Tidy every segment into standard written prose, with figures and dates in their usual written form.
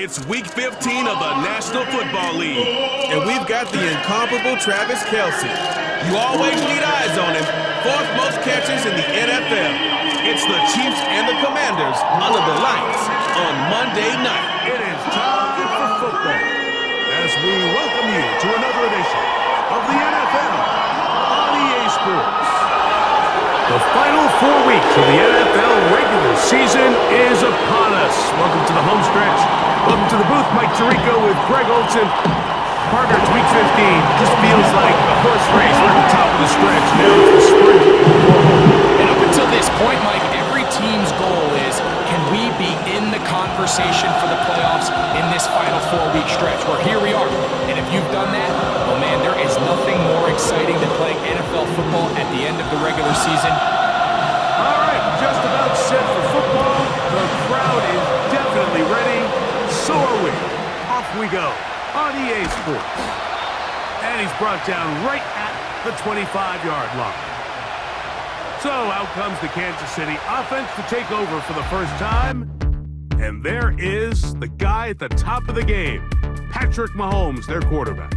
It's Week 15 of the National Football League, and we've got the incomparable Travis Kelce. You always need eyes on him. Fourth most catches in the NFL. It's the Chiefs and the Commanders under the lights on Monday night. It is time for football as we welcome you to another edition of the NFL on EA Sports. The final 4 weeks of the NFL regular season is upon us. Welcome to the home stretch. Welcome to the booth. Mike Tirico with Greg Olson. Partner, it's Week 15. Just feels like a horse race. We're at the top of the stretch. Now it's the sprint. And up until this point, Mike, every team's goal is, can we be in the conversation for the playoffs in this final 4-week stretch? Where here we are. And if you've done that, well, man, there is nothing more exciting than playing NFL football at the end of the regular season. All right, just about set for football. The crowd is definitely ready. So are we. Off we go on EA Sports. And he's brought down right at the 25-yard line. So out comes the Kansas City offense to take over for the first time. And there is the guy at the top of the game, Patrick Mahomes, their quarterback.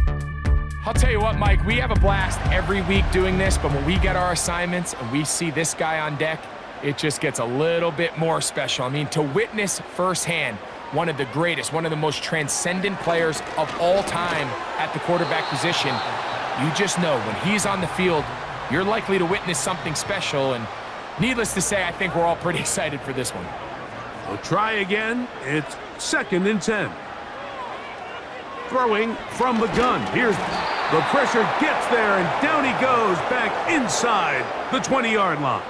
I'll tell you what, Mike, we have a blast every week doing this, but when we get our assignments and we see this guy on deck, it just gets a little bit more special. I mean, to witness firsthand one of the greatest, one of the most transcendent players of all time at the quarterback position, you just know when he's on the field, you're likely to witness something special, and needless to say, I think we're all pretty excited for this one. We'll try again. It's 2nd and 10. Throwing from the gun. Here's the pressure, gets there, and down he goes back inside the 20-yard line.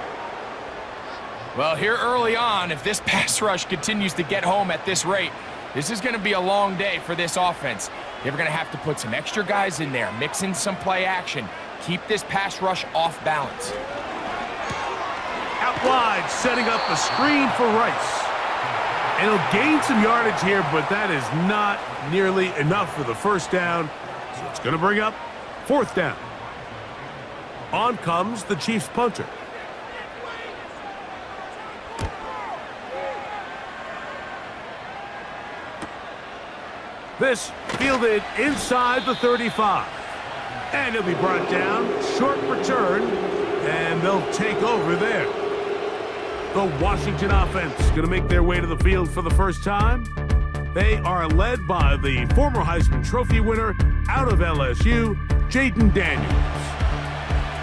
Well, here early on, if this pass rush continues to get home at this rate, this is going to be a long day for this offense. They're going to have to put some extra guys in there, mix in some play action, keep this pass rush off balance. Out wide, setting up a screen for Rice. And he'll gain some yardage here, but that is not nearly enough for the first down. So it's going to bring up 4th down. On comes the Chiefs punter. This fielded inside the 35. And he'll be brought down. Short return. And they'll take over there. The Washington offense going to make their way to the field for the first time. They are led by the former Heisman Trophy winner out of LSU, Jayden Daniels.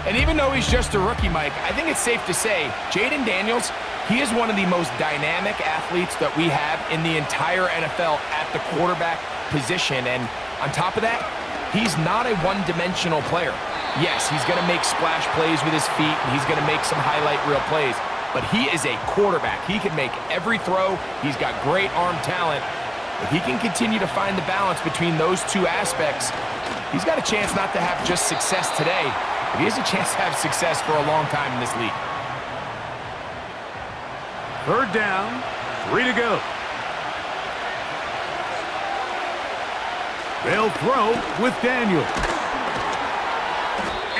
And even though he's just a rookie, Mike, I think it's safe to say Jayden Daniels, he is one of the most dynamic athletes that we have in the entire NFL at the quarterback position. And on top of that, he's not a one-dimensional player. Yes, he's going to make splash plays with his feet, and he's going to make some highlight reel plays. But he is a quarterback. He can make every throw. He's got great arm talent. If he can continue to find the balance between those two aspects, he's got a chance not to have just success today, but he has a chance to have success for a long time in this league. 3rd down, 3 to go. They'll throw with Daniel.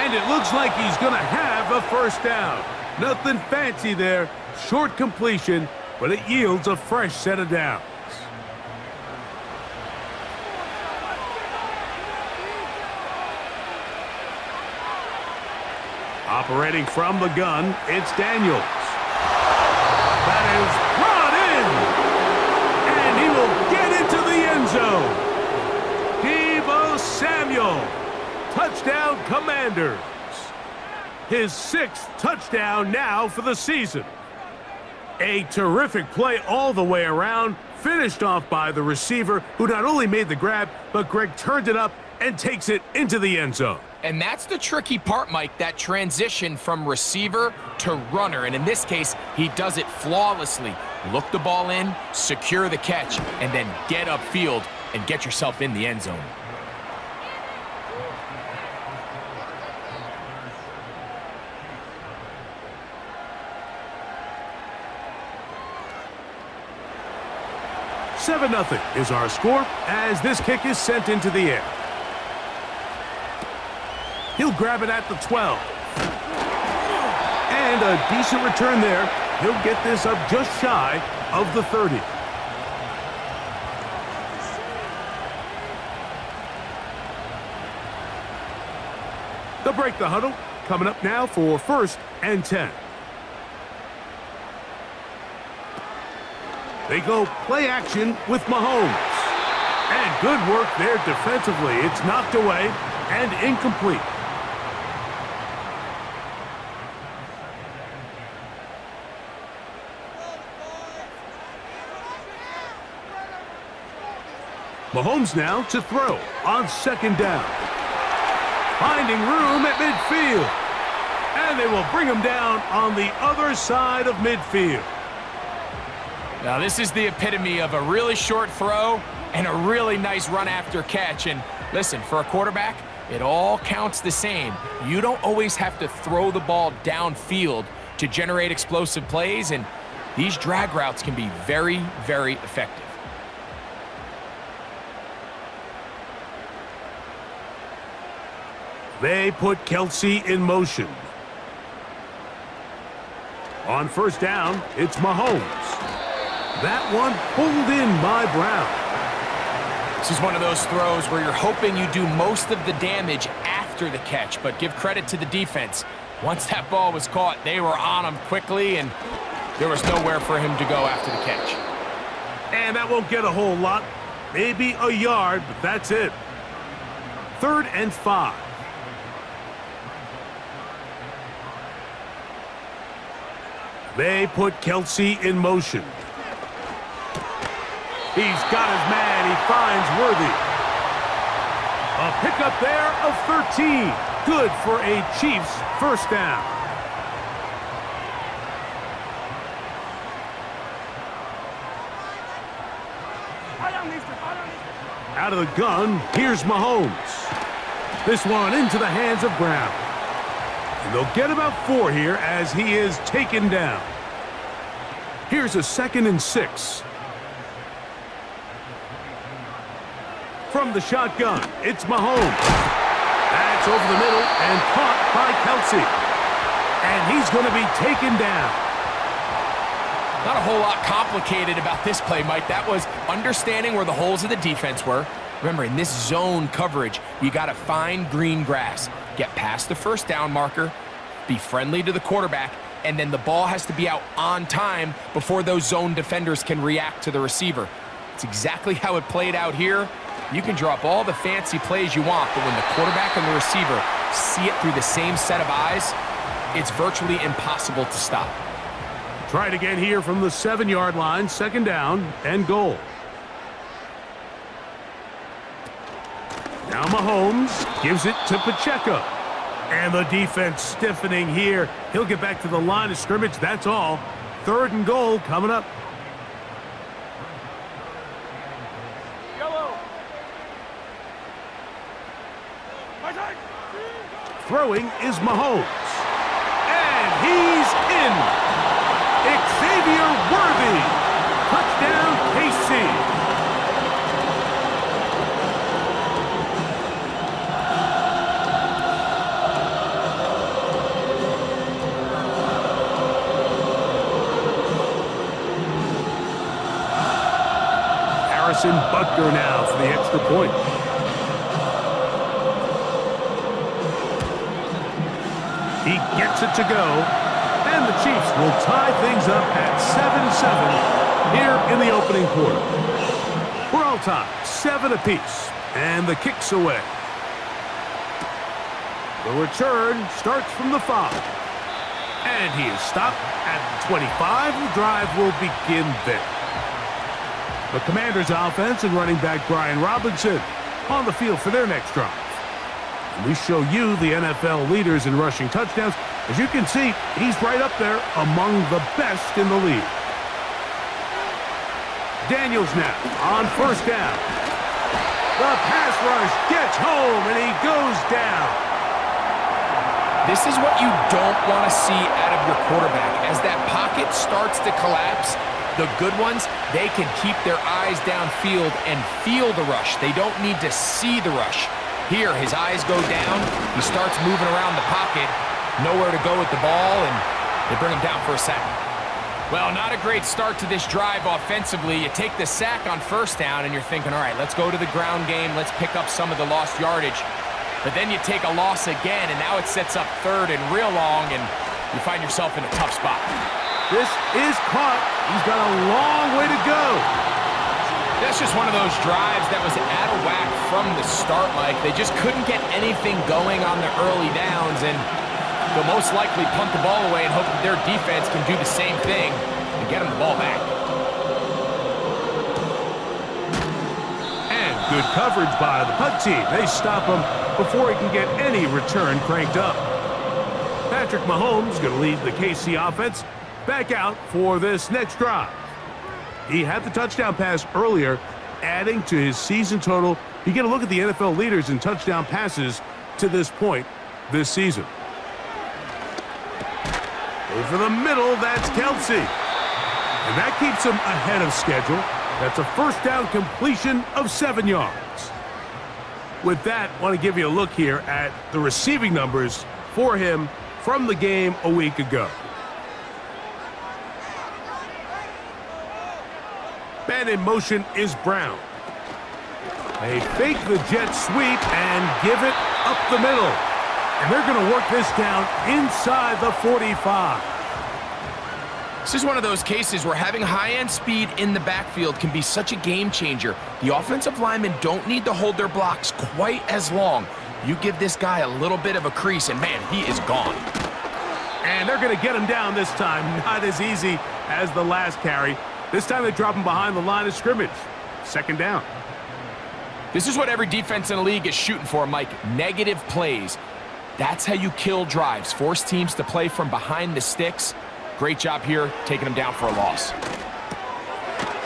And it looks like he's going to have a first down. Nothing fancy there. Short completion, but it yields a fresh set of downs. Operating from the gun, it's Daniels. That is brought in. And he will get into the end zone. Deebo Samuel. Touchdown, Commanders. His 6th touchdown now for the season. A terrific play all the way around, finished off by the receiver, who not only made the grab, but Greg turned it up and takes it into the end zone. And that's the tricky part, Mike, that transition from receiver to runner. And in this case, he does it flawlessly. Look the ball in, secure the catch, and then get upfield and get yourself in the end zone. Seven 0 is our score as this kick is sent into the air. He'll grab it at the 12. And a decent return there. He'll get this up just shy of the 30. They'll break the huddle. Coming up now for 1st and 10. They go play action with Mahomes. And good work there defensively. It's knocked away and incomplete. Mahomes now to throw on 2nd down. Finding room at midfield. And they will bring him down on the other side of midfield. Now, this is the epitome of a really short throw and a really nice run after catch. And listen, for a quarterback, it all counts the same. You don't always have to throw the ball downfield to generate explosive plays, and these drag routes can be very, very effective. They put Kelsey in motion. On 1st down, it's Mahomes. That one pulled in by Brown. This is one of those throws where you're hoping you do most of the damage after the catch, but give credit to the defense. Once that ball was caught, they were on him quickly, and there was nowhere for him to go after the catch. And that won't get a whole lot. Maybe a yard, but that's it. 3rd and 5. They put Kelsey in motion. He's got his man. He finds Worthy. A pickup there of 13. Good for a Chiefs 1st down. Out of the gun, here's Mahomes. This one into the hands of Brown. And they'll get about 4 here as he is taken down. Here's a 2nd and 6. From the shotgun, it's Mahomes. That's over the middle and caught by Kelsey. And he's going to be taken down. Not a whole lot complicated about this play, Mike. That was understanding where the holes of the defense were. Remember, in this zone coverage, you got to find green grass. Get past the 1st down marker, be friendly to the quarterback, and then the ball has to be out on time before those zone defenders can react to the receiver. It's exactly how it played out here. You can draw up all the fancy plays you want, but when the quarterback and the receiver see it through the same set of eyes, it's virtually impossible to stop. Try it again here from the 7-yard line, 2nd down and goal. Now Mahomes gives it to Pacheco. And the defense stiffening here. He'll get back to the line of scrimmage, that's all. 3rd and goal coming up. Throwing is Mahomes. And he's in. Xavier Worthy. Touchdown, KC. Butker now for the extra point. He gets it to go, and the Chiefs will tie things up at 7-7 here in the opening quarter. We're all tied, 7 apiece, and the kick's away. The return starts from the 5, and he is stopped at the 25. The drive will begin there. The Commanders' offense and running back Brian Robinson on the field for their next drive. And we show you the NFL leaders in rushing touchdowns. As you can see, he's right up there among the best in the league. Daniels now on 1st down. The pass rush gets home, and he goes down. This is what you don't want to see out of your quarterback. As that pocket starts to collapse, the good ones, they can keep their eyes downfield and feel the rush. They don't need to see the rush. Here, his eyes go down. He starts moving around the pocket. Nowhere to go with the ball, and they bring him down for a sack. Well, not a great start to this drive offensively. You take the sack on 1st down, and you're thinking, all right, let's go to the ground game. Let's pick up some of the lost yardage. But then you take a loss again, and now it sets up third and real long, and you find yourself in a tough spot. This is caught. He's got a long way to go. That's just one of those drives that was out of whack from the start, Mike. They just couldn't get anything going on the early downs, and they'll most likely punt the ball away and hope that their defense can do the same thing and get them the ball back. And good coverage by the punt team. They stop him before he can get any return cranked up. Patrick Mahomes going to lead the KC offense back out for this next drive. He had the touchdown pass earlier, adding to his season total. You get a look at the NFL leaders in touchdown passes to this point this season. Over the middle, that's Kelsey. And that keeps him ahead of schedule. That's a first down completion of 7 yards. With that, I want to give you a look here at the receiving numbers for him from the game a week ago. Man in motion is Brown. They fake the jet sweep and give it up the middle. And they're going to work this down inside the 45. This is one of those cases where having high-end speed in the backfield can be such a game changer. The offensive linemen don't need to hold their blocks quite as long. You give this guy a little bit of a crease, and man, he is gone. And they're going to get him down this time. Not as easy as the last carry. This time they drop him behind the line of scrimmage. Second down. This is what every defense in the league is shooting for, Mike. Negative plays. That's how you kill drives. Force teams to play from behind the sticks. Great job here, taking him down for a loss.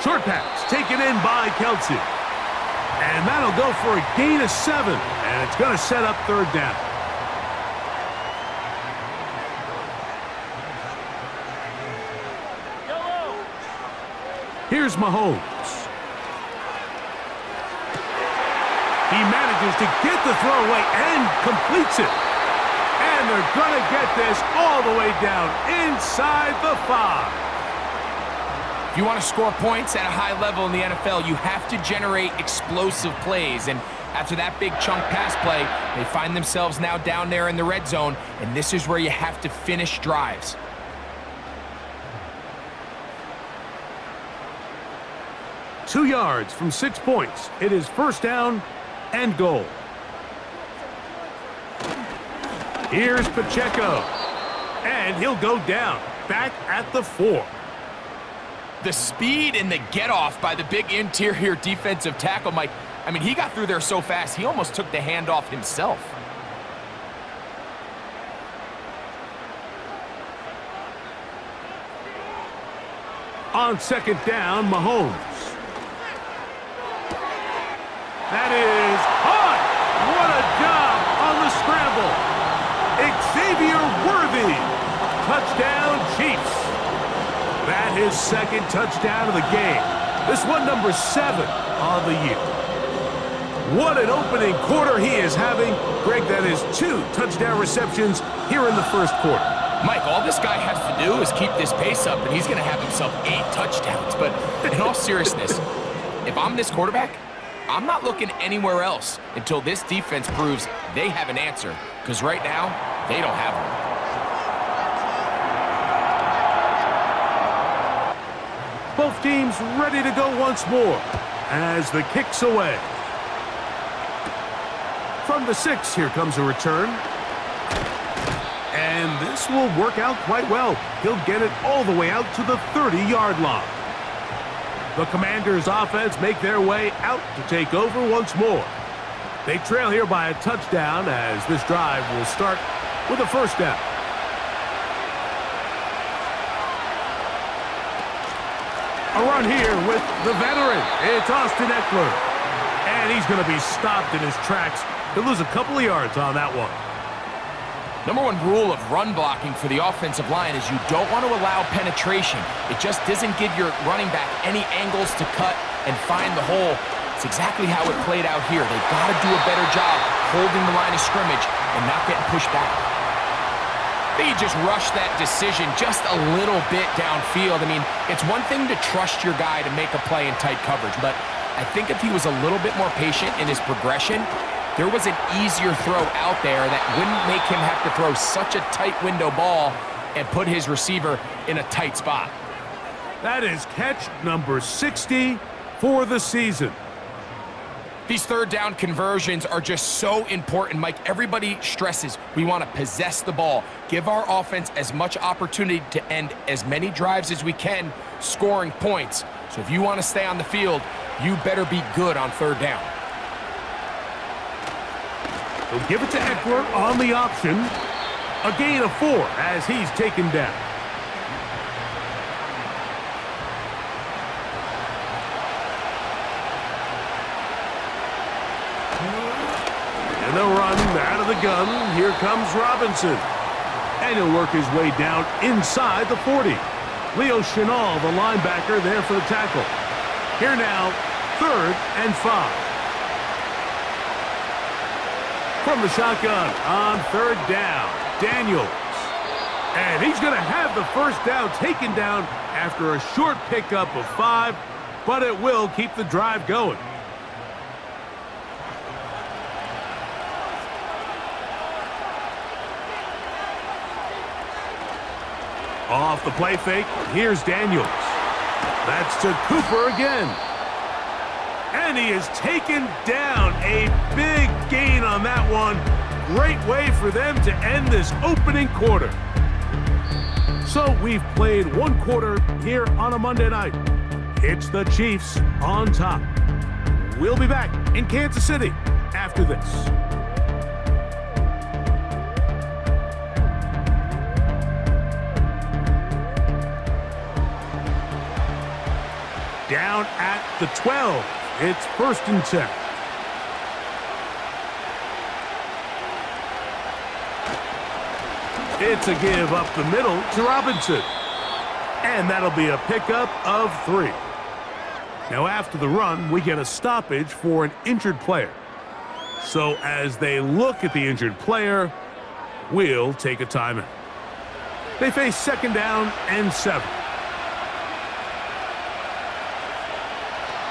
Short pass taken in by Kelsey. And that'll go for a gain of 7. And it's going to set up third down. Here's Mahomes. He manages to get the throw away and completes it. And they're going to get this all the way down inside the 5. If you want to score points at a high level in the NFL, you have to generate explosive plays. And after that big chunk pass play, they find themselves now down there in the red zone. And this is where you have to finish drives. Two yards from 6 points. It is first down and goal. Here's Pacheco. And he'll go down. Back at the 4. The speed and the get-off by the big interior defensive tackle, Mike. I mean, he got through there so fast, he almost took the handoff himself. On second down, Mahomes. That is caught. What a job on the scramble. Xavier Worthy. Touchdown, Chiefs. That is second touchdown of the game. This one number 7 on the year. What an opening quarter he is having. Greg, that is 2 touchdown receptions here in the first quarter. Mike, all this guy has to do is keep this pace up, and he's going to have himself 8 touchdowns. But in all seriousness, if I'm this quarterback, I'm not looking anywhere else until this defense proves they have an answer. Because right now, they don't have one. Both teams ready to go once more as the kick's away. From the 6, here comes a return. And this will work out quite well. He'll get it all the way out to the 30-yard line. The Commanders' offense make their way out to take over once more. They trail here by a touchdown as this drive will start with a first down. A run here with the veteran. It's Austin Eckler. And he's going to be stopped in his tracks. He'll lose a couple of yards on that one. Number 1 rule of run blocking for the offensive line is you don't want to allow penetration. It just doesn't give your running back any angles to cut and find the hole. It's exactly how it played out here. They've got to do a better job holding the line of scrimmage and not getting pushed back. They just rushed that decision just a little bit downfield. I mean, it's one thing to trust your guy to make a play in tight coverage, but I think if he was a little bit more patient in his progression, there was an easier throw out there that wouldn't make him have to throw such a tight window ball and put his receiver in a tight spot. That is catch number 60 for the season. These third down conversions are just so important, Mike. Everybody stresses we want to possess the ball, give our offense as much opportunity to end as many drives as we can, scoring points. So if you want to stay on the field, you better be good on third down. He'll give it to Eckler on the option. A gain of 4 as he's taken down. And they'll run out of the gun. Here comes Robinson. And he'll work his way down inside the 40. Leo Chenal, the linebacker, there for the tackle. Here now, 3rd and 5. From the shotgun on 3rd down, Daniels. And he's going to have the first down taken down after a short pickup of 5, but it will keep the drive going. Off the play fake, here's Daniels. That's to Cooper again. And he is taken down. A big gain on that one. Great way for them to end this opening quarter. So we've played one quarter here on a Monday night. It's the Chiefs on top. We'll be back in Kansas City after this. Down at the 12. It's 1st and 10. It's a give up the middle to Robinson. And that'll be a pickup of 3. Now after the run, we get a stoppage for an injured player. So as they look at the injured player, we'll take a timeout. They face 2nd down and 7.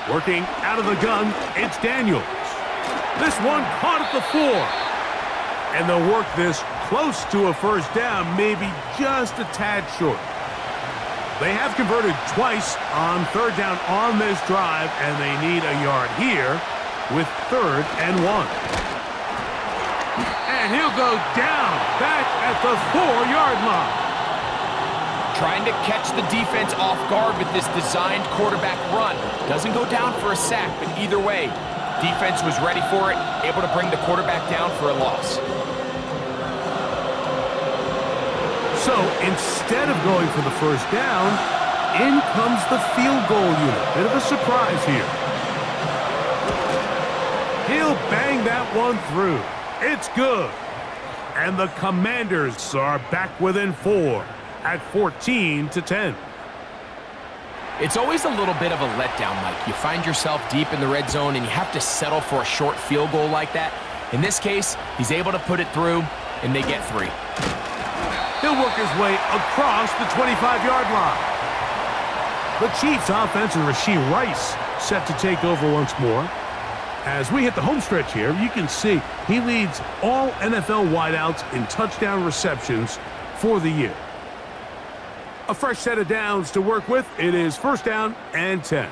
Working out of the gun, it's Daniels. This one caught at the 4. And they'll work this close to a first down, maybe just a tad short. They have converted twice on 3rd down on this drive, and they need a yard here with 3rd and 1. And he'll go down back at the 4-yard line. Trying to catch the defense off guard with this designed quarterback run. Doesn't go down for a sack, but either way, defense was ready for it, able to bring the quarterback down for a loss. So instead of going for the first down, in comes the field goal unit. Bit of a surprise here. He'll bang that one through. It's good. And the Commanders are back within 4. At 14-10. It's always a little bit of a letdown, Mike. You find yourself deep in the red zone and you have to settle for a short field goal like that. In this case, he's able to put it through, and they get 3. He'll work his way across the 25-yard line. The Chiefs offense and Rashee Rice set to take over once more. As we hit the home stretch here, you can see he leads all NFL wideouts in touchdown receptions for the year. A fresh set of downs to work with. It is 1st down and 10.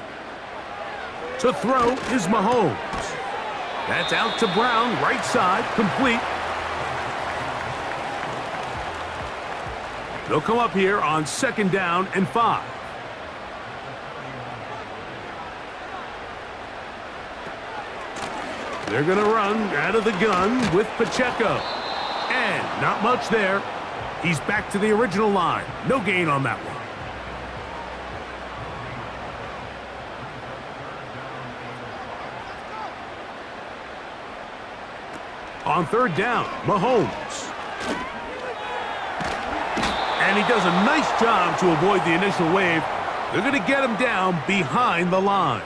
To throw is Mahomes. That's out to Brown, right side, complete. They'll come up here on 2nd down and 5. They're going to run out of the gun with Pacheco. And not much there. He's back to the original line. No gain on that one. On 3rd down, Mahomes. And he does a nice job to avoid the initial wave. They're going to get him down behind the line.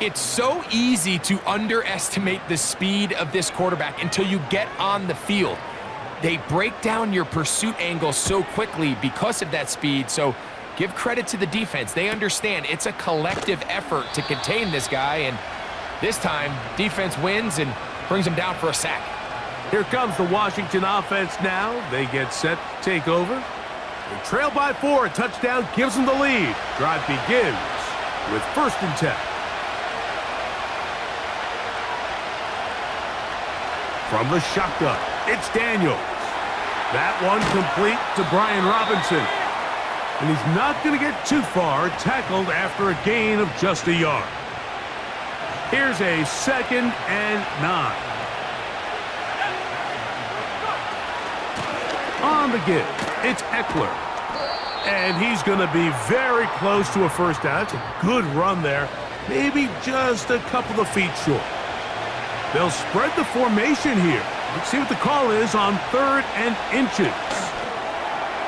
It's so easy to underestimate the speed of this quarterback until you get on the field. They break down your pursuit angle so quickly because of that speed, so give credit to the defense. They understand it's a collective effort to contain this guy, and this time, defense wins, and brings him down for a sack. Here comes the Washington offense now. They get set to take over. They trail by 4. A touchdown gives them the lead. Drive begins with 1st and 10. From the shotgun, it's Daniels. That one complete to Brian Robinson. And he's not going to get too far, tackled after a gain of just a yard. Here's a 2nd and 9. On the give, it's Eckler. And he's going to be very close to a first down. It's a good run there. Maybe just a couple of feet short. They'll spread the formation here. Let's see what the call is on 3rd and inches.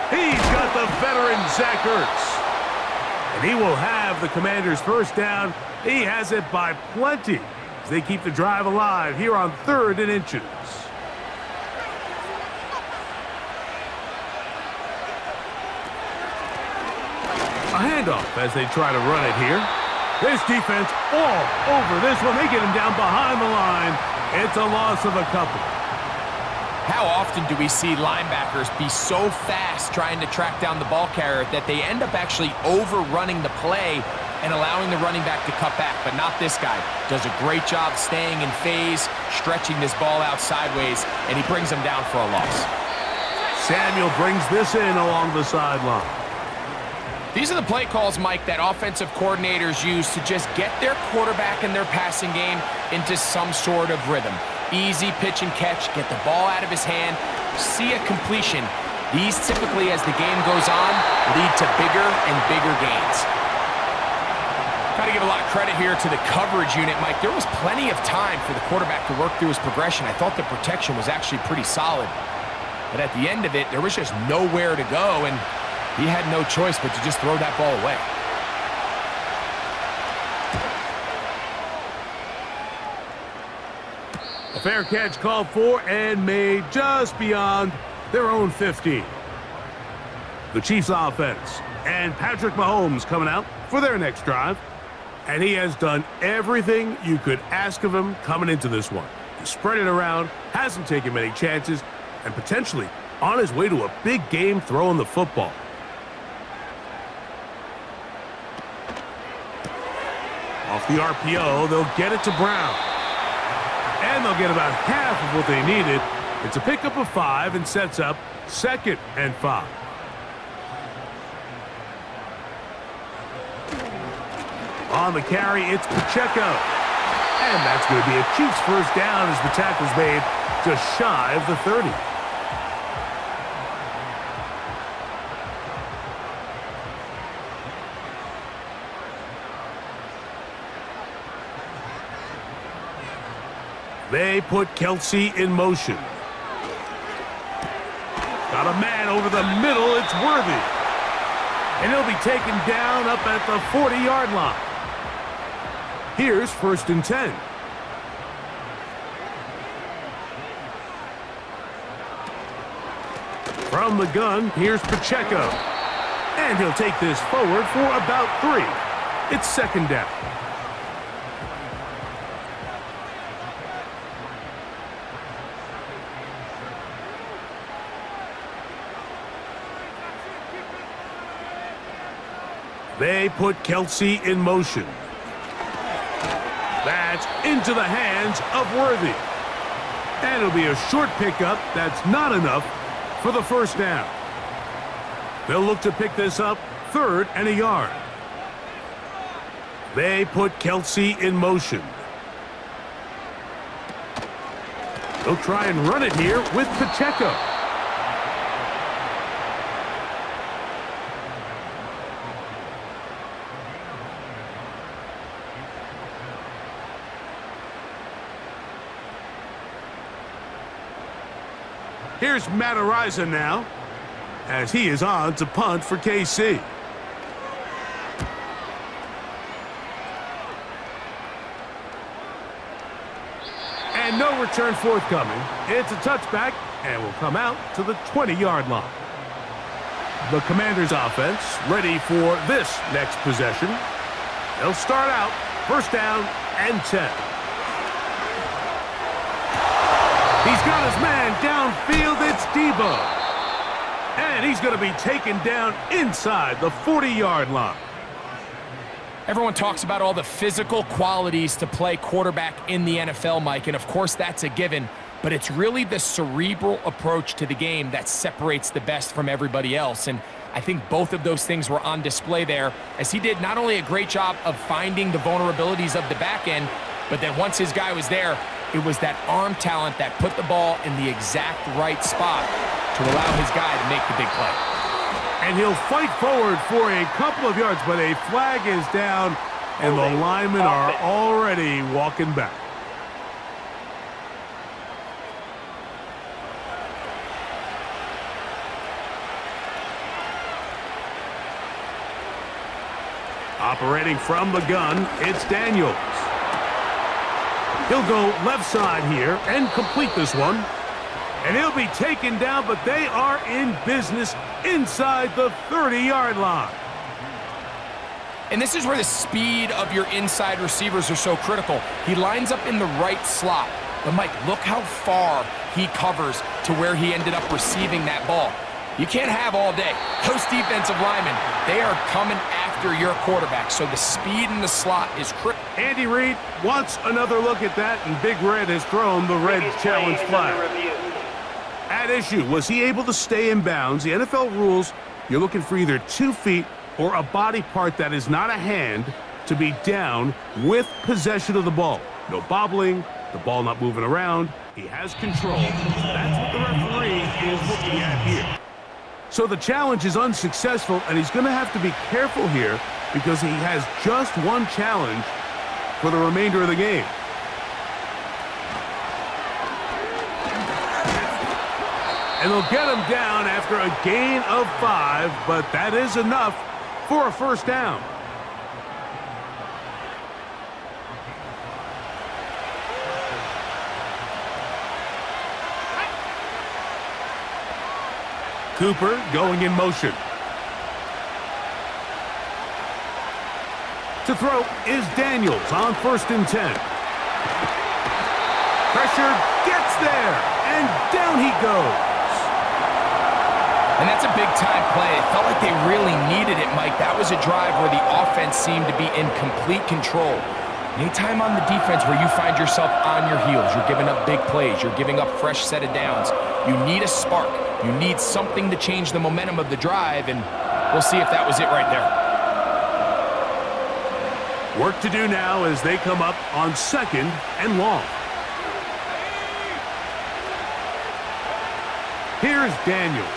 He's got the veteran Zach Ertz. And he will have the Commanders' first down. He has it by plenty as they keep the drive alive here on 3rd and inches. A handoff as they try to run it here. This defense all over this one. They get him down behind the line. It's a loss of a couple. How often do we see linebackers be so fast trying to track down the ball carrier that they end up actually overrunning the play and allowing the running back to cut back, but not this guy. Does a great job staying in phase, stretching this ball out sideways, and he brings him down for a loss. Samuel brings this in along the sideline. These are the play calls, Mike, that offensive coordinators use to just get their quarterback and their passing game into some sort of rhythm. Easy pitch and catch, get the ball out of his hand, see a completion. These typically, as the game goes on, lead to bigger and bigger gains. Got to give a lot of credit here to the coverage unit, Mike. There was plenty of time for the quarterback to work through his progression. I thought the protection was actually pretty solid. But at the end of it, there was just nowhere to go, and he had no choice but to just throw that ball away. A fair catch called for and made just beyond their own 15. The Chiefs offense and Patrick Mahomes coming out for their next drive. And he has done everything you could ask of him coming into this one. He spread it around, hasn't taken many chances, and potentially on his way to a big game throwing the football. Off the RPO, they'll get it to Brown. And they'll get about half of what they needed. It's a pickup of 5 and sets up 2nd and 5. On the carry, it's Pacheco. And that's going to be a Chiefs first down as the tackle's made just shy of the 30. They put Kelsey in motion. Got a man over the middle. It's Worthy. And he'll be taken down up at the 40-yard line. Here's 1st and 10. From the gun, here's Pacheco. And he'll take this forward for about 3. It's 2nd down. They put Kelsey in motion. That's into the hands of Worthy. And it'll be a short pickup. That's not enough for the first down. They'll look to pick this up 3rd and a yard. They put Kelsey in motion. They'll try and run it here with Pacheco. Here's Matt Ariza now, as he is on to punt for KC. And no return forthcoming. It's a touchback, and will come out to the 20-yard line. The Commanders' offense ready for this next possession. They'll start out 1st down and 10. He's got his man downfield. It's Debo. And he's going to be taken down inside the 40-yard line. Everyone talks about all the physical qualities to play quarterback in the NFL, Mike, and of course that's a given, but it's really the cerebral approach to the game that separates the best from everybody else, and I think both of those things were on display there, as he did not only a great job of finding the vulnerabilities of the back end, but then once his guy was there, it was that arm talent that put the ball in the exact right spot to allow his guy to make the big play. And he'll fight forward for a couple of yards, but a flag is down, and the linemen are already walking back. Operating from the gun, it's Daniels. He'll go left side here and complete this one. And he'll be taken down, but they are in business inside the 30-yard line. And this is where the speed of your inside receivers are so critical. He lines up in the right slot. But, Mike, look how far he covers to where he ended up receiving that ball. You can't have all day. Those defensive linemen, they are coming after your quarterback. So the speed in the slot is critical. Andy Reid wants another look at that, and Big Red has thrown the red challenge flag. At issue, was he able to stay in bounds? The NFL rules, you're looking for either 2 feet or a body part that is not a hand to be down with possession of the ball. No bobbling, the ball not moving around. He has control. That's what the referee is looking at here. So the challenge is unsuccessful, and he's going to have to be careful here because he has just one challenge for the remainder of the game. And they'll get him down after a gain of 5, but that is enough for a first down. Cooper going in motion. To throw is Daniels on 1st and 10. Pressure gets there, and down he goes. And that's a big-time play. It felt like they really needed it, Mike. That was a drive where the offense seemed to be in complete control. Anytime on the defense where you find yourself on your heels, you're giving up big plays, you're giving up fresh set of downs, you need a spark. You need something to change the momentum of the drive, and we'll see if that was it right there. Work to do now as they come up on 2nd and long. Here's Daniels.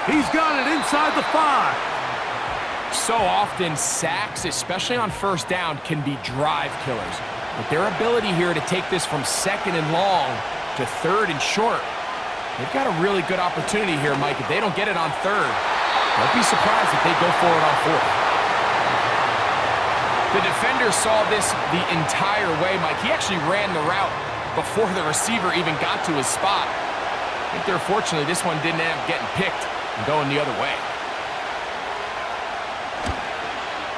He's got it inside the 5. So often, sacks, especially on 1st down, can be drive killers. But their ability here to take this from 2nd and long to 3rd and short, they've got a really good opportunity here, Mike. If they don't get it on 3rd, don't be surprised if they go for it on 4th. The defender saw this the entire way, Mike. He actually ran the route before the receiver even got to his spot. I think they're fortunately this one didn't end up getting picked and going the other way.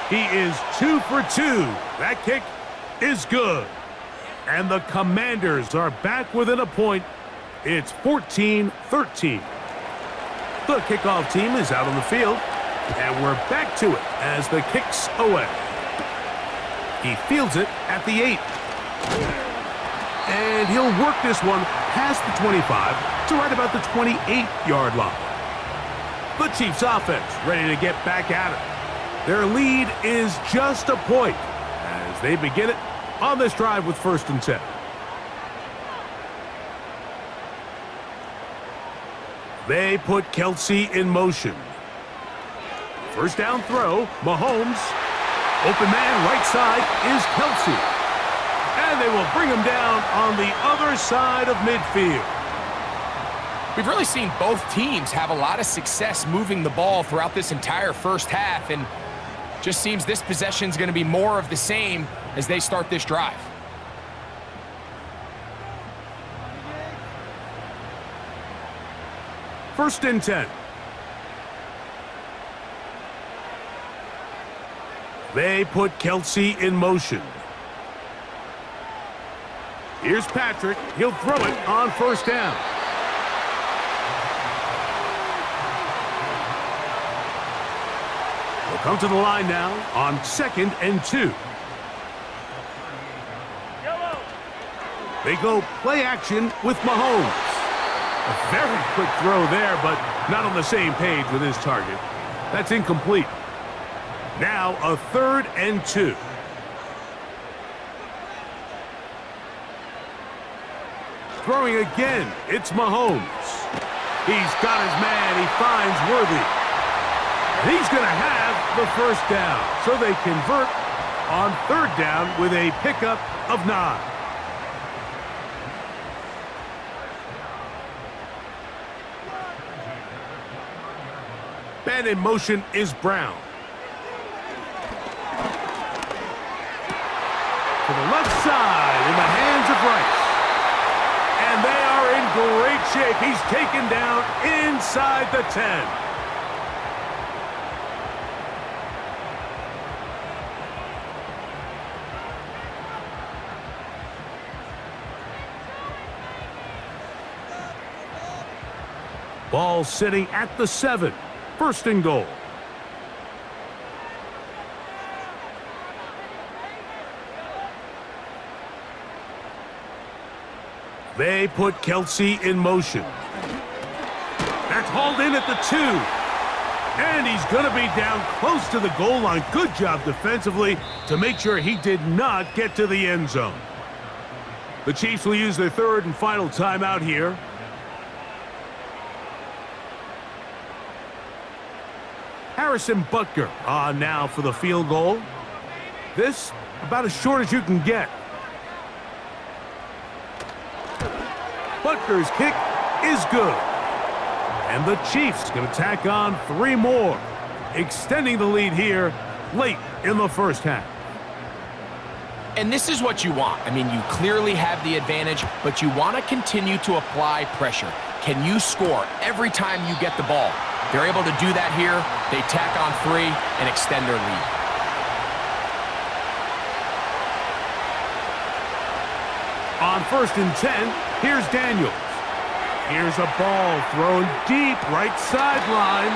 He is 2 for 2. That kick is good. And the Commanders are back within a point. It's 14-13. The kickoff team is out on the field, and we're back to it as the kick's away. He fields it at the 8. And he'll work this one past the 25 to right about the 28-yard line. The Chiefs offense ready to get back at it. Their lead is just a point as they begin it on this drive with 1st and 10. They put Kelce in motion. 1st down throw, Mahomes. Open man right side is Kelce. And they will bring him down on the other side of midfield. We've really seen both teams have a lot of success moving the ball throughout this entire 1st half, and just seems this possession is going to be more of the same as they start this drive. First and 10. They put Kelce in motion. Here's Patrick. He'll throw it on first down. They'll come to the line now on 2nd and 2. They go play action with Mahomes. A very quick throw there, but not on the same page with his target. That's incomplete. Now a 3rd and 2. Throwing again, it's Mahomes. He's got his man, he finds Worthy. And he's going to have the first down. So they convert on 3rd down with a pickup of 9. Man in motion is Brown. To the left side in the hands of Rice. And they are in great shape. He's taken down inside the 10. Ball sitting at the 7. 1st and goal. They put Kelce in motion. That's hauled in at the 2. And he's going to be down close to the goal line. Good job defensively to make sure he did not get to the end zone. The Chiefs will use their 3rd and final timeout here. Harrison Butker on now for the field goal. This about as short as you can get. Butker's kick is good. And the Chiefs going to tack on 3 more, extending the lead here late in the first half. And this is what you want. I mean, you clearly have the advantage, but you want to continue to apply pressure. Can you score every time you get the ball? They're able to do that here. They tack on 3 and extend their lead. On 1st and 10, here's Daniels. Here's a ball thrown deep right sideline.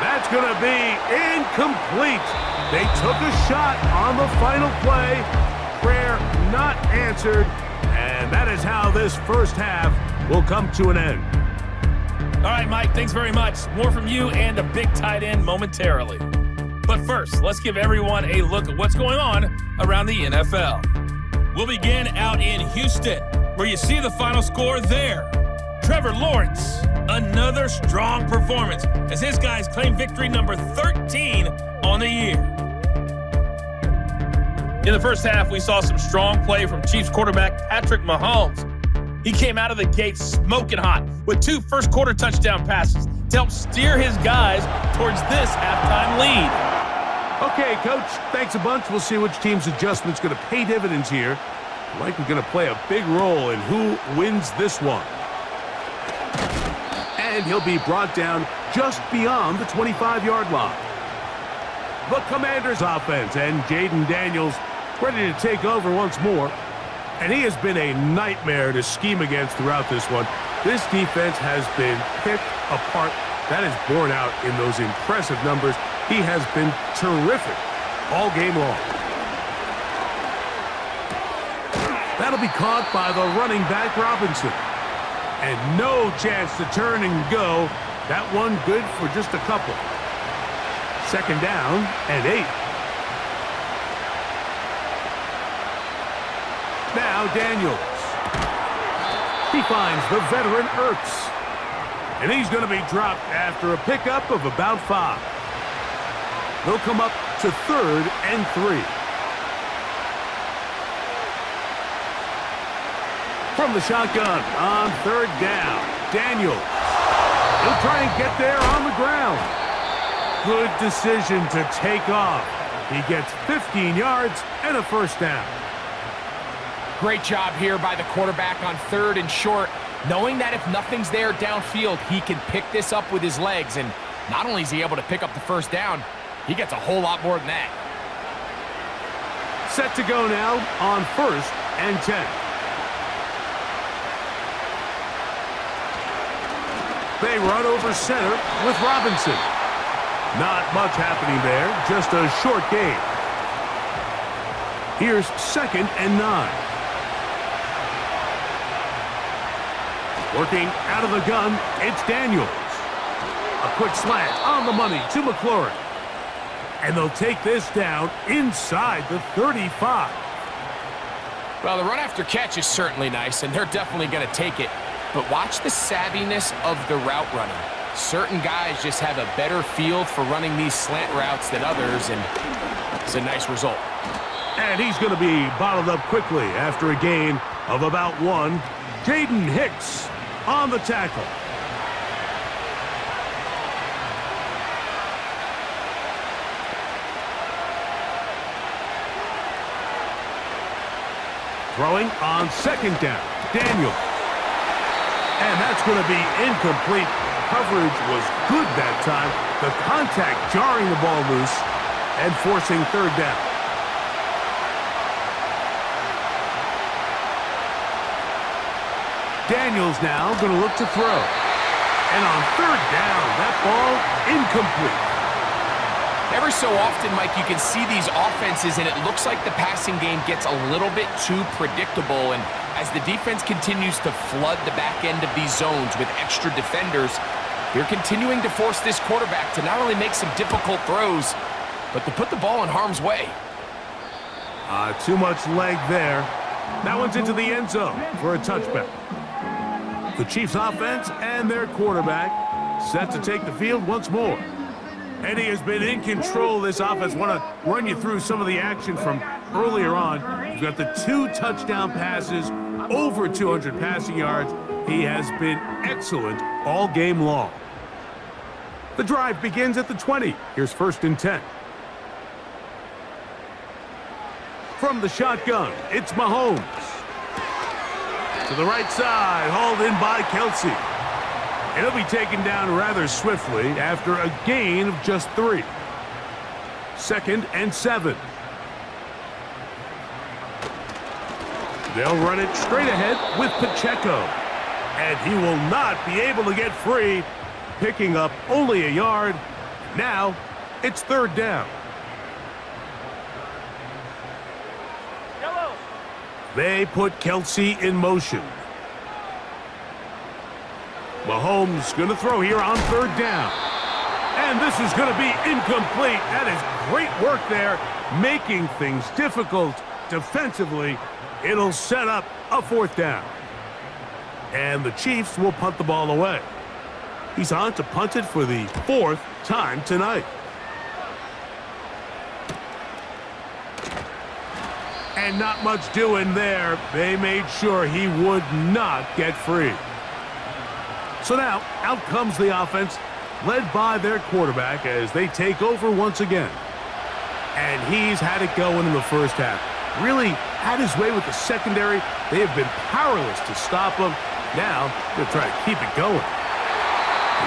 That's going to be incomplete. They took a shot on the final play. Prayer not answered. And that is how this first half will come to an end. All right, Mike, thanks very much. More from you and a big tight end momentarily. But first, let's give everyone a look at what's going on around the NFL. We'll begin out in Houston, where you see the final score there. Trevor Lawrence, another strong performance as his guys claim victory number 13 on the year. In the first half, we saw some strong play from Chiefs quarterback Patrick Mahomes. He came out of the gate smoking hot with 2 first-quarter touchdown passes to help steer his guys towards this halftime lead. Okay, Coach, thanks a bunch. We'll see which team's adjustment's going to pay dividends here. Likely going to play a big role in who wins this one. And he'll be brought down just beyond the 25-yard line. The Commanders' offense and Jaden Daniels ready to take over once more. And he has been a nightmare to scheme against throughout this one. This defense has been picked apart. That is borne out in those impressive numbers. He has been terrific all game long. That'll be caught by the running back Robinson. And no chance to turn and go. That one good for just a couple. 2nd down and 8. Now Daniels. He finds the veteran Ertz. And he's going to be dropped after a pickup of about 5. They'll come up to 3rd and 3. From the shotgun on 3rd down, Daniels. He'll try and get there on the ground. Good decision to take off. He gets 15 yards and a first down. Great job here by the quarterback on 3rd and short, knowing that if nothing's there downfield, he can pick this up with his legs. And not only is he able to pick up the first down, he gets a whole lot more than that. Set to go now on 1st and 10. They run over center with Robinson. Not much happening there, just a short gain. Here's 2nd and 9. Working out of the gun, it's Daniels. A quick slant on the money to McLaurin. And they'll take this down inside the 35. Well, the run after catch is certainly nice, and they're definitely going to take it. But watch the savviness of the route running. Certain guys just have a better feel for running these slant routes than others, and it's a nice result. And he's going to be bottled up quickly after a gain of about 1. Jaden Hicks on the tackle. Throwing on 2nd down, Daniel. And that's going to be incomplete. Coverage was good that time. The contact jarring the ball loose and forcing 3rd down. Daniels now going to look to throw. And on 3rd down, that ball incomplete. Every so often, Mike, you can see these offenses, and it looks like the passing game gets a little bit too predictable. And as the defense continues to flood the back end of these zones with extra defenders, they're continuing to force this quarterback to not only make some difficult throws, but to put the ball in harm's way. Too much leg there. That one's into the end zone for a touchback. The Chiefs offense and their quarterback set to take the field once more. And he has been in control of this offense. Want to run you through some of the action from earlier on. You've got the 2 touchdown passes, over 200 passing yards. He has been excellent all game long. The drive begins at the 20. Here's 1st and 10. From the shotgun, it's Mahomes. To the right side, hauled in by Kelsey. And he'll be taken down rather swiftly after a gain of just 3. 2nd and 7. They'll run it straight ahead with Pacheco. And he will not be able to get free, picking up only a yard. Now it's 3rd down. They put Kelsey in motion. Mahomes going to throw here on 3rd down. And this is going to be incomplete. That is great work there, making things difficult defensively. It'll set up a 4th down. And the Chiefs will punt the ball away. He's on to punt it for the 4th time tonight. And not much doing there. They made sure he would not get free. So now, out comes the offense, led by their quarterback as they take over once again. And he's had it going in the first half. Really had his way with the secondary. They have been powerless to stop him. Now, they'll try to keep it going.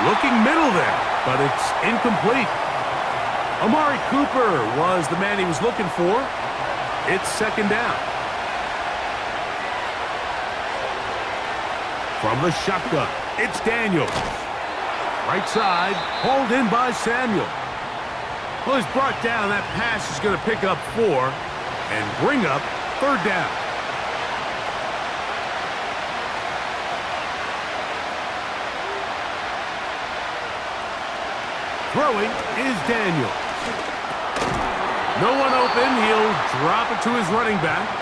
Looking middle there, but it's incomplete. Amari Cooper was the man he was looking for. It's 2nd down. From the shotgun, it's Daniels. Right side, hauled in by Samuel. Well, he's brought down. That pass is going to pick up 4 and bring up 3rd down. Throwing is Daniels. No one open. He'll drop it to his running back.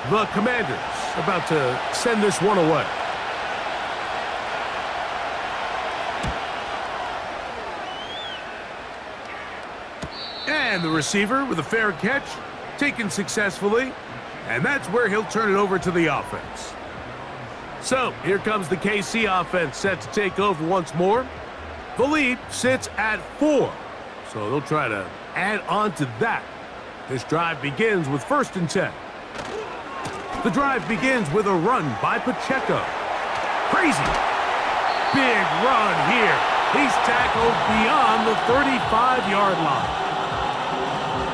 The Commanders about to send this one away. And the receiver with a fair catch, taken successfully. And that's where he'll turn it over to the offense. So, here comes the KC offense set to take over once more. The lead sits at 4. So they'll try to add on to that. This drive begins with 1st and 10. The drive begins with a run by Pacheco. Crazy. Big run here. He's tackled beyond the 35-yard line.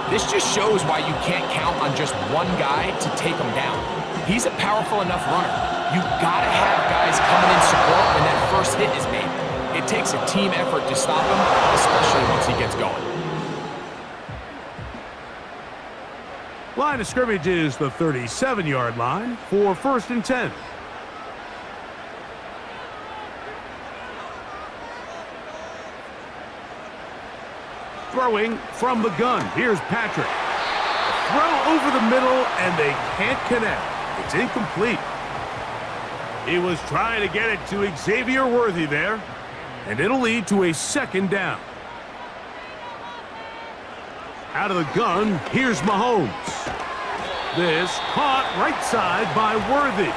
This just shows why you can't count on just one guy to take him down. He's a powerful enough runner. You gotta have guys coming in support when that first hit is made. It takes a team effort to stop him, especially once he gets going. Line of scrimmage is the 37-yard line for 1st and 10. Throwing from the gun. Here's Patrick. Throw over the middle, and they can't connect. It's incomplete. He was trying to get it to Xavier Worthy there, and it'll lead to a 2nd down. Out of the gun, here's Mahomes. This caught right side by Worthy.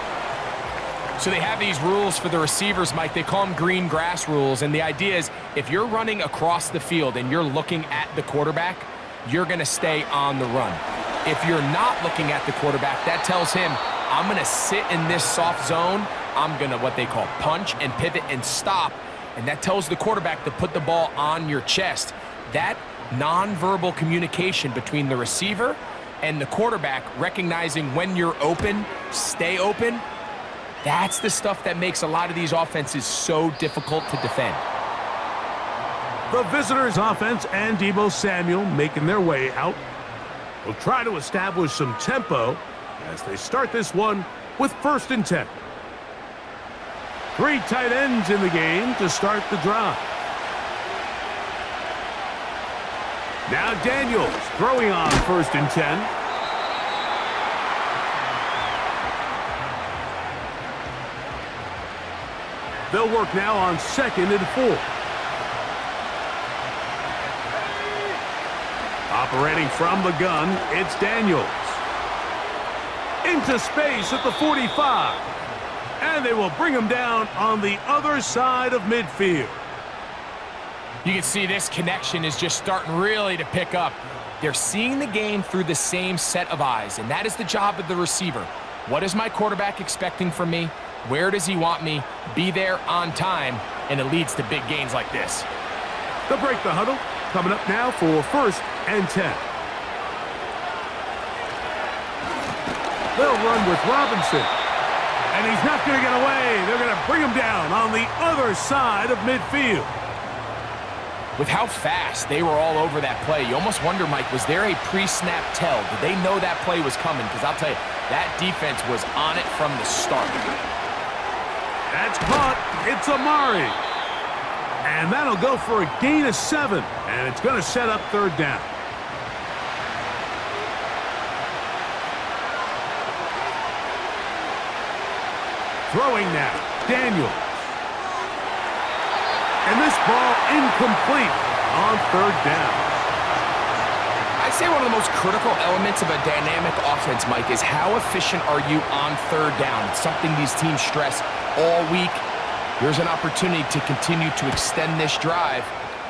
So they have these rules for the receivers, Mike. They call them green grass rules, and the idea is if you're running across the field and you're looking at the quarterback, you're going to stay on the run. If you're not looking at the quarterback, that tells him, I'm going to sit in this soft zone. I'm going to what they call punch and pivot and stop, and that tells the quarterback to put the ball on your chest. That nonverbal communication between the receiver and the quarterback, recognizing when you're open, stay open, that's the stuff that makes a lot of these offenses so difficult to defend. The visitors' offense and Deebo Samuel making their way out. Will try to establish some tempo as they start this one with 1st and 10. 3 tight ends in the game to start the drive. Now Daniels throwing on 1st and 10. They'll work now on 2nd and 4. Operating from the gun, it's Daniels. Into space at the 45. And they will bring him down on the other side of midfield. You can see this connection is just starting really to pick up. They're seeing the game through the same set of eyes, and that is the job of the receiver. What is my quarterback expecting from me? Where does he want me? Be there on time, and it leads to big gains like this. They'll break the huddle. Coming up now for 1st and 10. They'll run with Robinson. And he's not going to get away. They're going to bring him down on the other side of midfield. With how fast they were all over that play, you almost wonder, Mike, was there a pre-snap tell? Did they know that play was coming? Because I'll tell you, that defense was on it from the start. That's caught. It's Amari. And that'll go for a gain of 7. And it's going to set up 3rd down. Throwing now, Daniels. And this ball incomplete on 3rd down. I'd say one of the most critical elements of a dynamic offense, Mike, is how efficient are you on 3rd down? It's something these teams stress all week. Here's an opportunity to continue to extend this drive.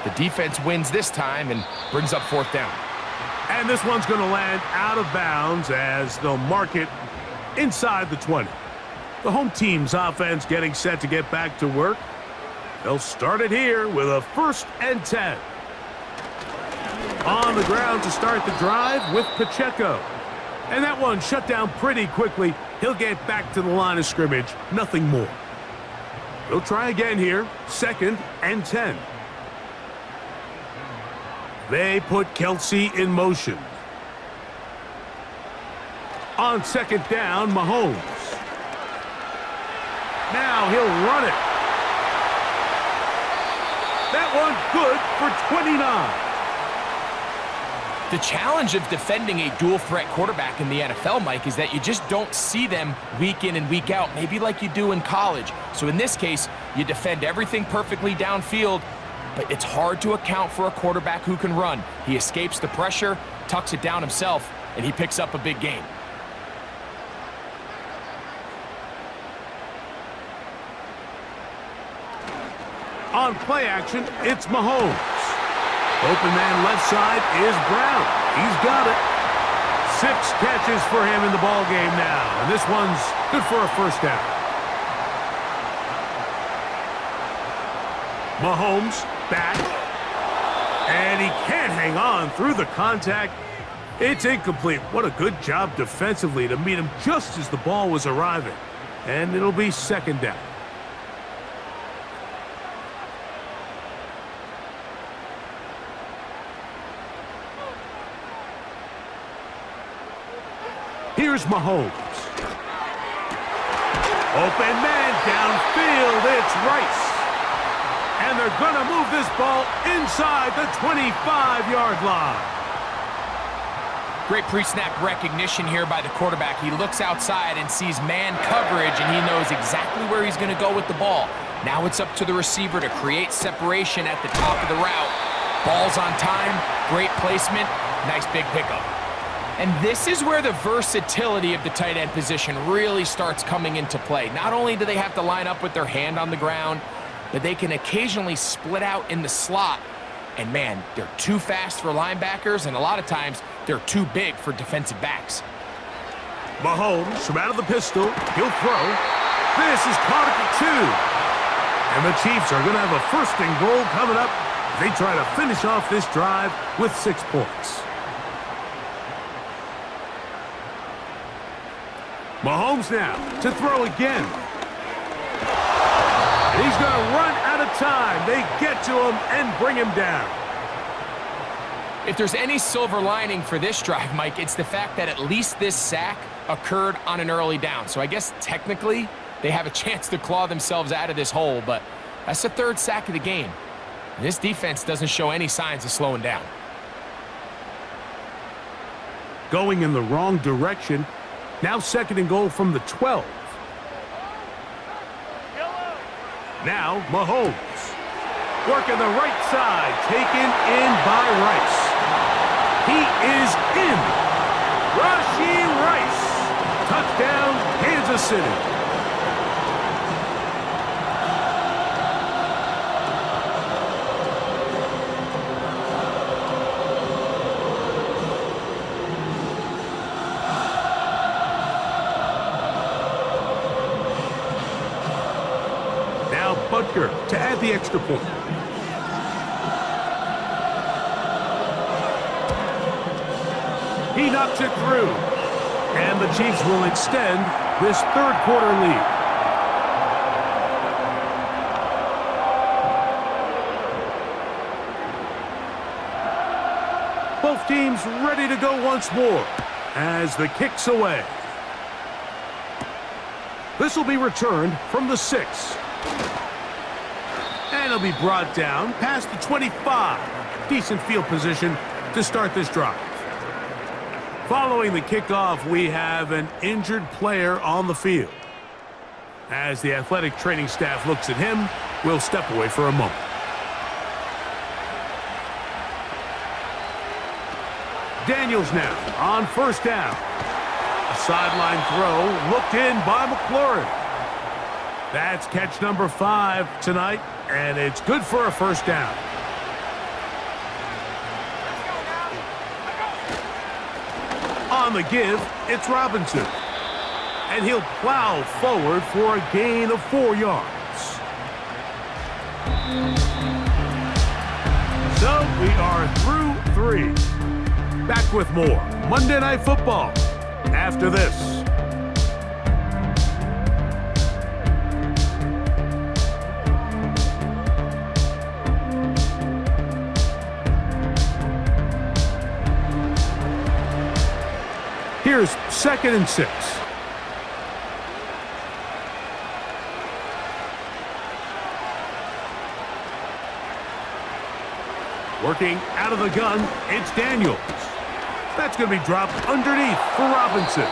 The defense wins this time and brings up 4th down. And this one's going to land out of bounds as they'll mark it inside the 20. The home team's offense getting set to get back to work. They'll start it here with a 1st and 10. On the ground to start the drive with Pacheco. And that one shut down pretty quickly. He'll get back to the line of scrimmage. Nothing more. They'll try again here. 2nd and 10. They put Kelsey in motion. On 2nd down, Mahomes. Now he'll run it. That one good for 29. The challenge of defending a dual-threat quarterback in the NFL, Mike, is that you just don't see them week in and week out, maybe like you do in college. So in this case, you defend everything perfectly downfield, but it's hard to account for a quarterback who can run. He escapes the pressure, tucks it down himself, and he picks up a big gain. On play action, it's Mahomes. Open man left side is Brown. He's got it. 6 catches for him in the ball game now, and this one's good for a 1st down. Mahomes back, and he can't hang on through the contact. It's incomplete. What a good job defensively to meet him just as the ball was arriving. And it'll be second down. Here's Mahomes. Open man downfield. It's Rice. And they're going to move this ball inside the 25-yard line. Great pre-snap recognition here by the quarterback. He looks outside and sees man coverage, and he knows exactly where he's going to go with the ball. Now it's up to the receiver to create separation at the top of the route. Ball's on time, great placement, nice big pickup. And this is where the versatility of the tight end position really starts coming into play. Not only do they have to line up with their hand on the ground, but they can occasionally split out in the slot. And man, they're too fast for linebackers, and a lot of times they're too big for defensive backs. Mahomes from out of the pistol. He'll throw. This is caught at the 2. And the Chiefs are going to have a first and goal coming up. They try to finish off this drive with 6 points. Mahomes now to throw again. And he's going to run out of time. They get to him and bring him down. If there's any silver lining for this drive, Mike, it's the fact that at least this sack occurred on an early down. So I guess technically they have a chance to claw themselves out of this hole, but that's the 3rd sack of the game. And this defense doesn't show any signs of slowing down. Going in the wrong direction. Now 2nd and goal from the 12. Now Mahomes. Working the right side. Taken in by Rice. He is in. Rashee Rice. Touchdown, Kansas City. Butker to add the extra point. He knocks it through. And the Chiefs will extend this 3rd quarter lead. Both teams ready to go once more as the kick's away. This will be returned from the 6. And it'll be brought down past the 25. Decent field position to start this drive. Following the kickoff, we have an injured player on the field. As the athletic training staff looks at him, we'll step away for a moment. Daniels now on 1st down. A sideline throw looked in by McLaurin. That's catch number 5 tonight, and it's good for a 1st down. On the give, it's Robinson. And he'll plow forward for a gain of 4 yards. So we are through 3. Back with more Monday Night Football after this. Here's 2nd and 6. Working out of the gun, it's Daniels. That's going to be dropped underneath for Robinson.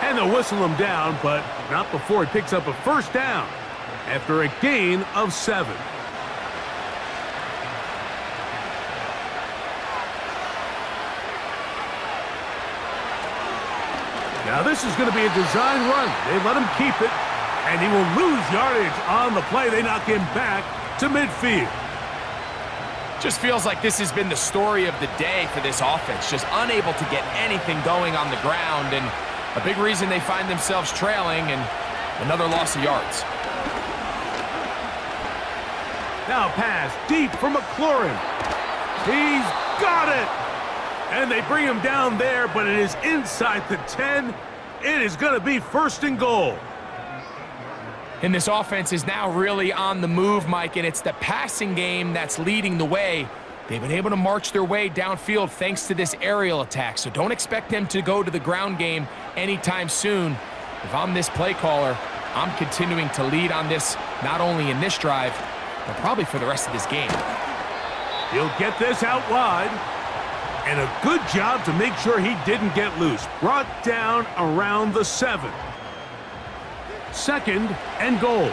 And they'll whistle him down, but not before he picks up a 1st down after a gain of 7. Now this is going to be a design run. They let him keep it, and he will lose yardage on the play. They knock him back to midfield. Just feels like this has been the story of the day for this offense. Just unable to get anything going on the ground, and a big reason they find themselves trailing, and another loss of yards. Now pass deep for McLaurin. He's got it. And they bring him down there, but it is inside the 10. It is going to be 1st and goal. And this offense is now really on the move, Mike, and it's the passing game that's leading the way. They've been able to march their way downfield thanks to this aerial attack, so don't expect them to go to the ground game anytime soon. If I'm this play caller, I'm continuing to lead on this, not only in this drive, but probably for the rest of this game. He'll get this out wide. And a good job to make sure he didn't get loose. Brought down around the 7. 2nd and goal.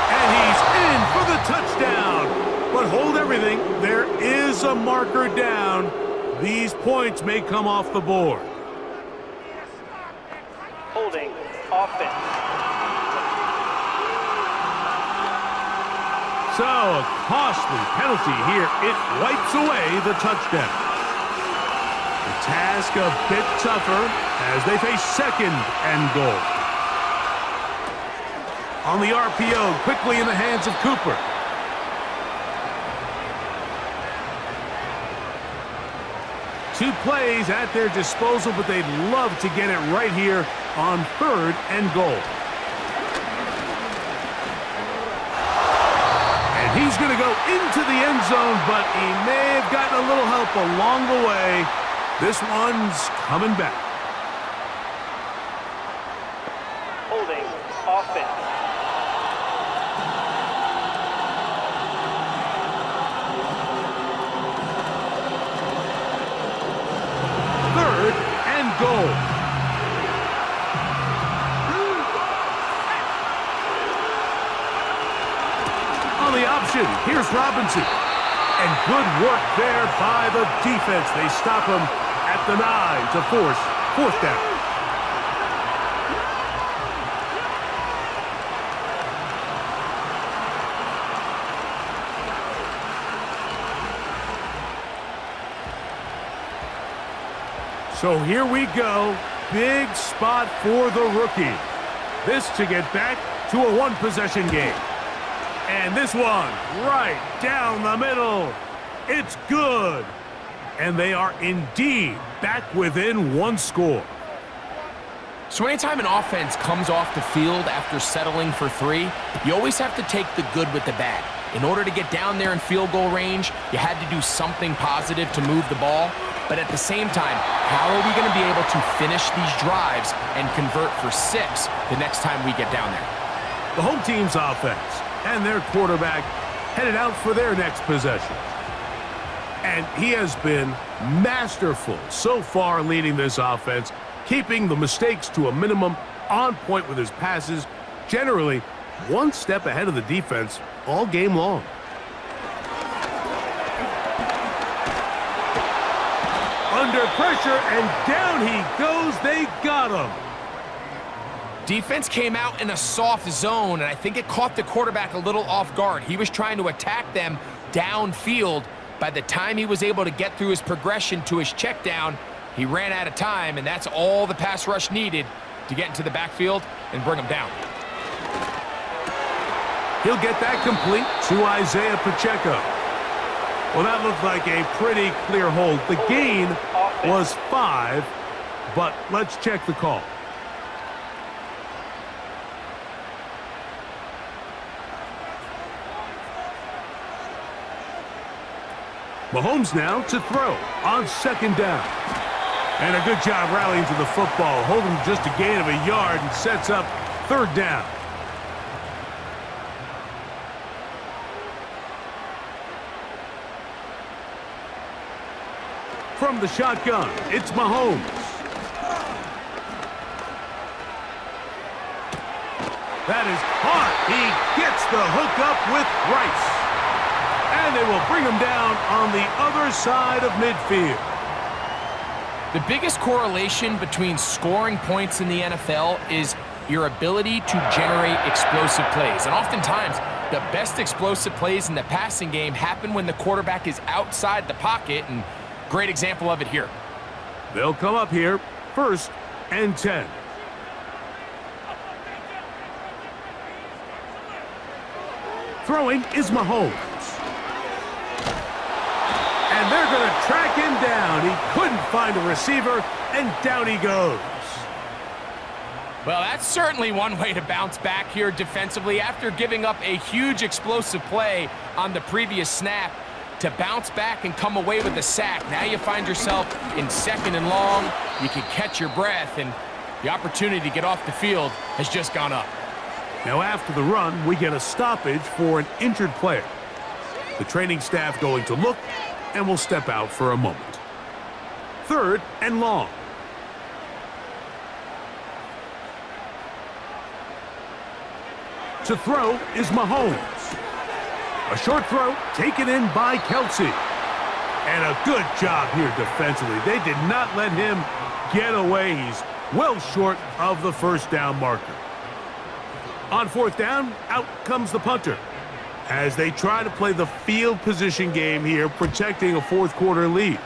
And he's in for the touchdown. But hold everything. There is a marker down. These points may come off the board. Holding offense. So, a costly penalty here. It wipes away the touchdown. The task a bit tougher as they face 2nd and goal. On the RPO, quickly in the hands of Cooper. Two plays at their disposal, but they'd love to get it right here on 3rd and goal. He's going to go into the end zone, but he may have gotten a little help along the way. This one's coming back. Holding offense. Third and goal. The option. Here's Robinson. And good work there by the defense. They stop him at the 9 to force 4th down. So here we go. Big spot for the rookie. This to get back to a 1-possession game. And this one, right down the middle. It's good. And they are indeed back within 1 score. So anytime an offense comes off the field after settling for 3, you always have to take the good with the bad. In order to get down there in field goal range, you had to do something positive to move the ball. But at the same time, how are we going to be able to finish these drives and convert for 6 the next time we get down there? The home team's offense and their quarterback headed out for their next possession. And he has been masterful so far leading this offense, keeping the mistakes to a minimum, on point with his passes, generally 1 step ahead of the defense all game long. Under pressure, and down he goes. They got him. Defense came out in a soft zone, and I think it caught the quarterback a little off guard. He was trying to attack them downfield. By the time he was able to get through his progression to his check down, he ran out of time, and that's all the pass rush needed to get into the backfield and bring him down. He'll get that complete to Isaiah Pacheco. Well, that looked like a pretty clear hold. The gain was 5, but let's check the call. Mahomes now to throw on 2nd down. And a good job rallying to the football, holding just a gain of a yard and sets up 3rd down. From the shotgun, it's Mahomes. That is caught. He gets the hook up with Rice. And they will bring him down on the other side of midfield. The biggest correlation between scoring points in the NFL is your ability to generate explosive plays. And oftentimes, the best explosive plays in the passing game happen when the quarterback is outside the pocket, and great example of it here. They'll come up here, 1st and 10. Throwing is Mahomes. And they're going to track him down. He couldn't find a receiver, and down he goes. Well, that's certainly one way to bounce back here defensively after giving up a huge explosive play on the previous snap. To bounce back and come away with a sack. Now you find yourself in 2nd and long. You can catch your breath, and the opportunity to get off the field has just gone up. Now after the run, we get a stoppage for an injured player. The training staff going to look, and will step out for a moment. 3rd and long. To throw is Mahomes. A short throw taken in by Kelsey. And a good job here defensively. They did not let him get away. He's well short of the first down marker. On 4th down, out comes the punter as they try to play the field position game here, protecting a 4th quarter lead.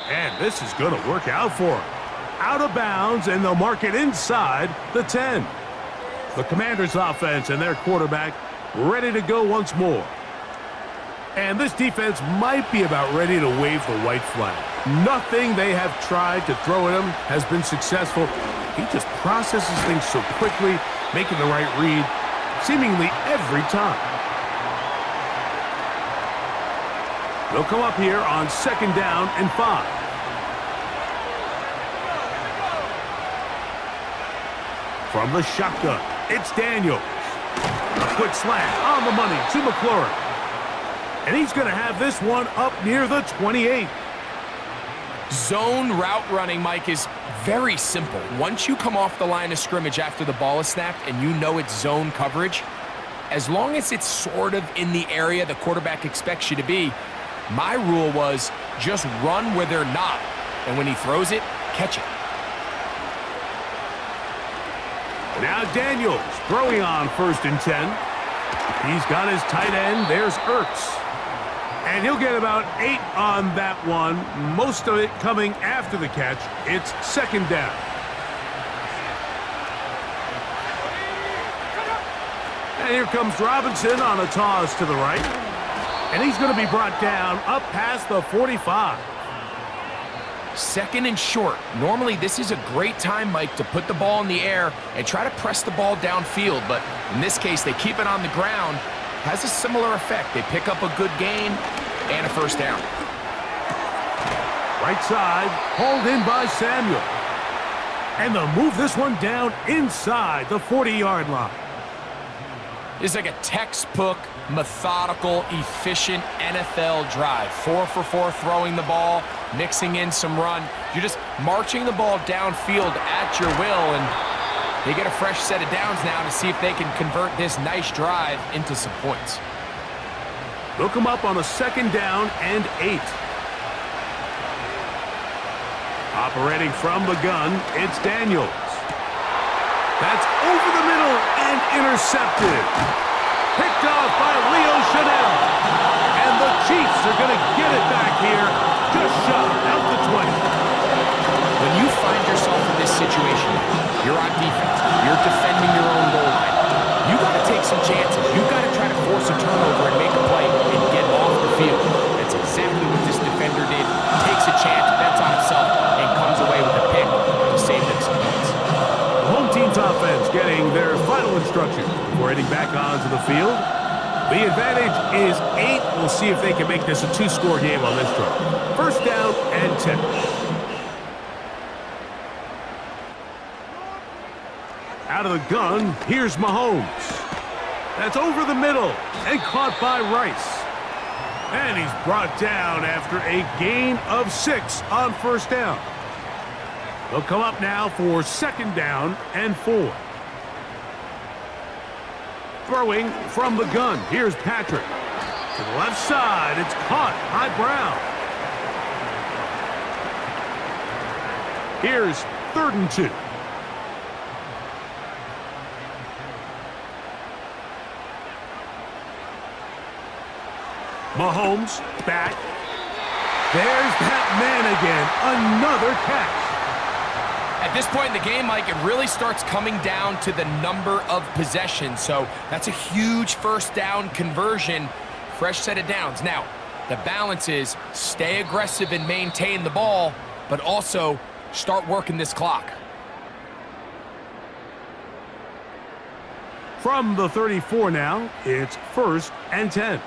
And this is going to work out for them. Out of bounds, and they'll mark it inside the 10. The Commanders' offense and their quarterback ready to go once more. And this defense might be about ready to wave the white flag. Nothing they have tried to throw at him has been successful. He just processes things so quickly, making the right read seemingly every time. They'll come up here on 2nd down and 5. From the shotgun, it's Daniels. A quick slant on the money to McLaurin. And he's going to have this one up near the 28. Zone route running, Mike, is very simple. Once you come off the line of scrimmage after the ball is snapped and you know it's zone coverage, as long as it's sort of in the area the quarterback expects you to be, my rule was just run where they're not. And when he throws it, catch it. Now Daniels throwing on 1st and 10. He's got his tight end. There's Ertz. And he'll get about 8 on that one. Most of it coming after the catch. It's 2nd down. And here comes Robinson on a toss to the right. And he's going to be brought down up past the 45. 2nd and short. Normally, this is a great time, Mike, to put the ball in the air and try to press the ball downfield. But in this case, they keep it on the ground. Has a similar effect. They pick up a good gain and a 1st down. Right side, hauled in by Samuel. And they'll move this one down inside the 40-yard line. It's like a textbook, methodical, efficient NFL drive. 4 for 4 throwing the ball, mixing in some run. You're just marching the ball downfield at your will, and they get a fresh set of downs now to see if they can convert this nice drive into some points. They'll come up on a 2nd down and 8. Operating from the gun, it's Daniels. That's over the middle and intercepted. Picked off by Leo Chanel. And the Chiefs are going to get it back here, just shy out the 20. When you find yourself in this situation, you're on defense, you're defending your own goal line, you got to take some chances. You got to try to force a turnover and make a play and get off the field. That's exactly what this defender did. Takes a chance, bets on himself, and comes away with a pick to save them some points. The home team's offense getting their final instructions before heading back onto the field. The advantage is 8. We'll see if they can make this a 2-score game on this drive. 1st down and 10. Out of the gun, here's Mahomes. That's over the middle and caught by Rice. And he's brought down after a gain of 6 on 1st down. They'll come up now for 2nd down and 4. Throwing from the gun, here's Patrick. To the left side, it's caught by Brown. Here's 3rd and 2. Mahomes back. There's that man again. Another catch. At this point in the game, Mike, it really starts coming down to the number of possessions. So that's a huge first down conversion, fresh set of downs. Now, the balance is stay aggressive and maintain the ball, but also start working this clock. From the 34 now, it's 1st and 10.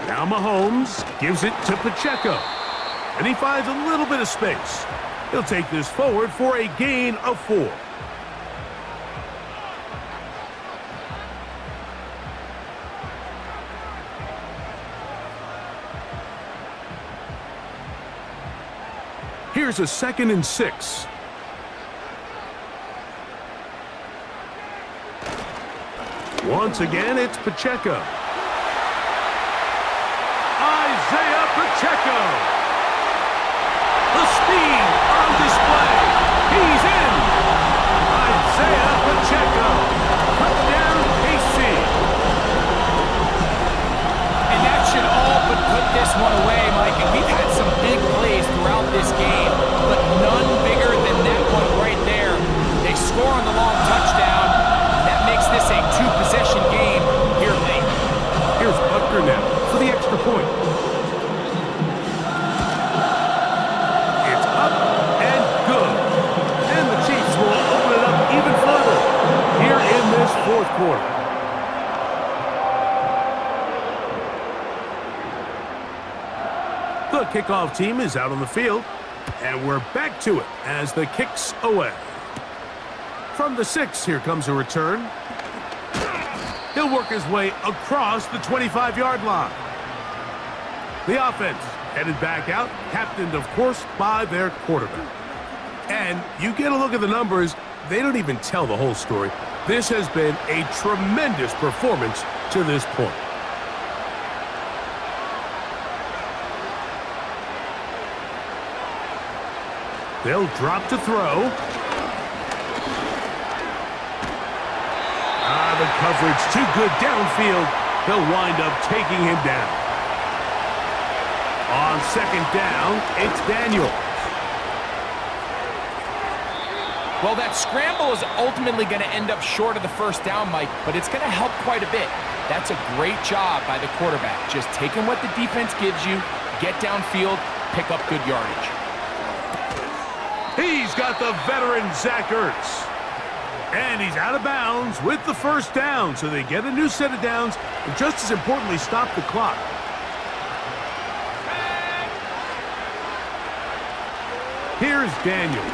Now Mahomes gives it to Pacheco. And he finds a little bit of space. He'll take this forward for a gain of 4. Here's a 2nd and 6. Once again, it's Pacheco. Isaiah Pacheco. The speed on display. He's in. Isaiah Pacheco. Touchdown, KC. And that should all but put this one away, Mike. And we've had some big plays throughout this game, but none bigger than that one right there. They score on the long touchdown. That makes this a 2-possession game here late. Here's Butker now for the extra point. It's up and good. And the Chiefs will open it up even further here in this 4th quarter. The kickoff team is out on the field, and we're back to it as the kick's away. From the 6, here comes a return. He'll work his way across the 25-yard line. The offense headed back out, captained, of course, by their quarterback. And you get a look at the numbers, they don't even tell the whole story. This has been a tremendous performance to this point. They'll drop to throw. The coverage too good downfield. They'll wind up taking him down. On 2nd down, it's Daniels. Well, that scramble is ultimately going to end up short of the 1st down, Mike, but it's going to help quite a bit. That's a great job by the quarterback. Just taking what the defense gives you, get downfield, pick up good yardage. He's got the veteran Zach Ertz. And he's out of bounds with the 1st down, so they get a new set of downs, and just as importantly, stop the clock. Here's Daniels.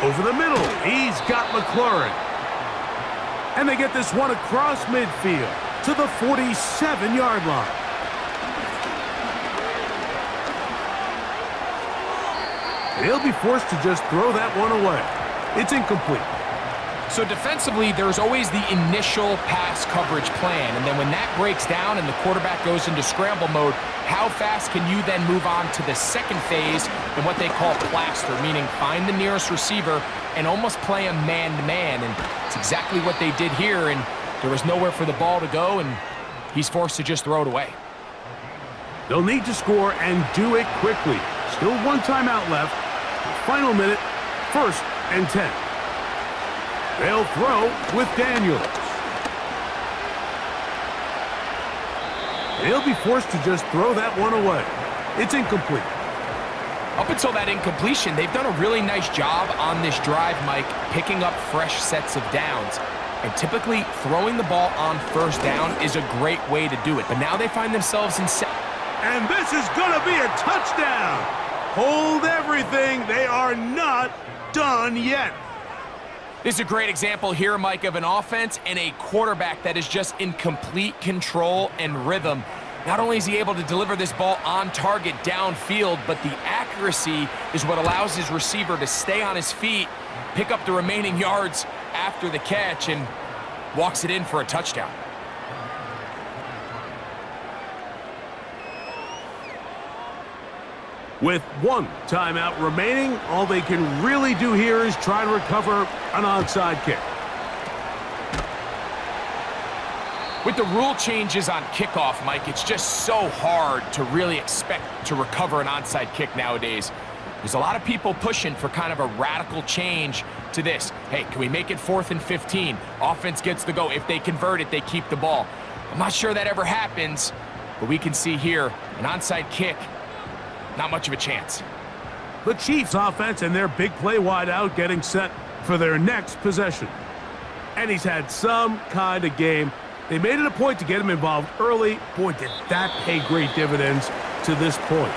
Over the middle, he's got McLaurin. And they get this one across midfield to the 47-yard line. He'll be forced to just throw that one away. It's incomplete. So defensively, there's always the initial pass coverage plan, and then when that breaks down and the quarterback goes into scramble mode, how fast can you then move on to the 2nd phase in what they call plaster, meaning find the nearest receiver and almost play a man-to-man, and it's exactly what they did here, and there was nowhere for the ball to go, and he's forced to just throw it away. They'll need to score and do it quickly. Still 1 timeout left. Final minute, 1st and 10. They'll throw with Daniels. He'll be forced to just throw that one away. It's incomplete. Up until that incompletion, they've done a really nice job on this drive, Mike, picking up fresh sets of downs. And typically, throwing the ball on 1st down is a great way to do it. But now they find themselves in And this is going to be a touchdown. Hold everything. They are not done yet. This is a great example here, Mike, of an offense and a quarterback that is just in complete control and rhythm. Not only is he able to deliver this ball on target downfield, but the accuracy is what allows his receiver to stay on his feet, pick up the remaining yards after the catch, and walks it in for a touchdown. With 1 timeout remaining, all they can really do here is try to recover an onside kick. With the rule changes on kickoff, Mike, it's just so hard to really expect to recover an onside kick nowadays. There's a lot of people pushing for kind of a radical change to this. Hey, can we make it 4th and 15? Offense gets the go. If they convert it, they keep the ball. I'm not sure that ever happens, but we can see here an onside kick, not much of a chance. The Chiefs offense and their big play wide out getting set for their next possession. And he's had some kind of game. They made it a point to get him involved early. Boy, did that pay great dividends to this point.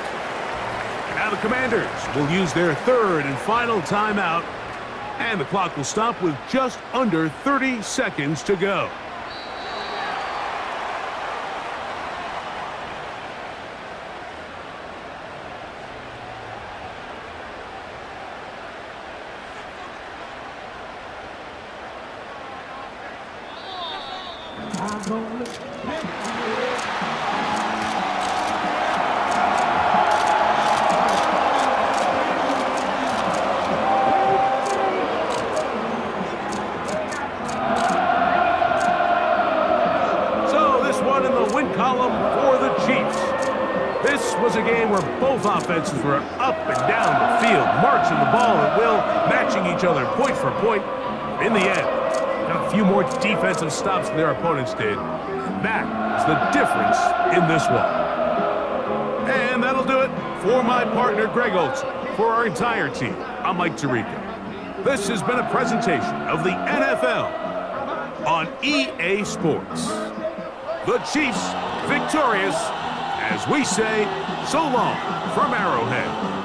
Now the Commanders will use their 3rd and final timeout, and the clock will stop with just under 30 seconds to go. Column for the Chiefs. This was a game where both offenses were up and down the field, marching the ball at will, matching each other point for point. In the end, got a few more defensive stops than their opponents did. That is the difference in this one. And that'll do it for my partner, Greg Olson. For our entire team, I'm Mike Tirico. This has been a presentation of the NFL on EA Sports. The Chiefs victorious, as we say, so long from Arrowhead.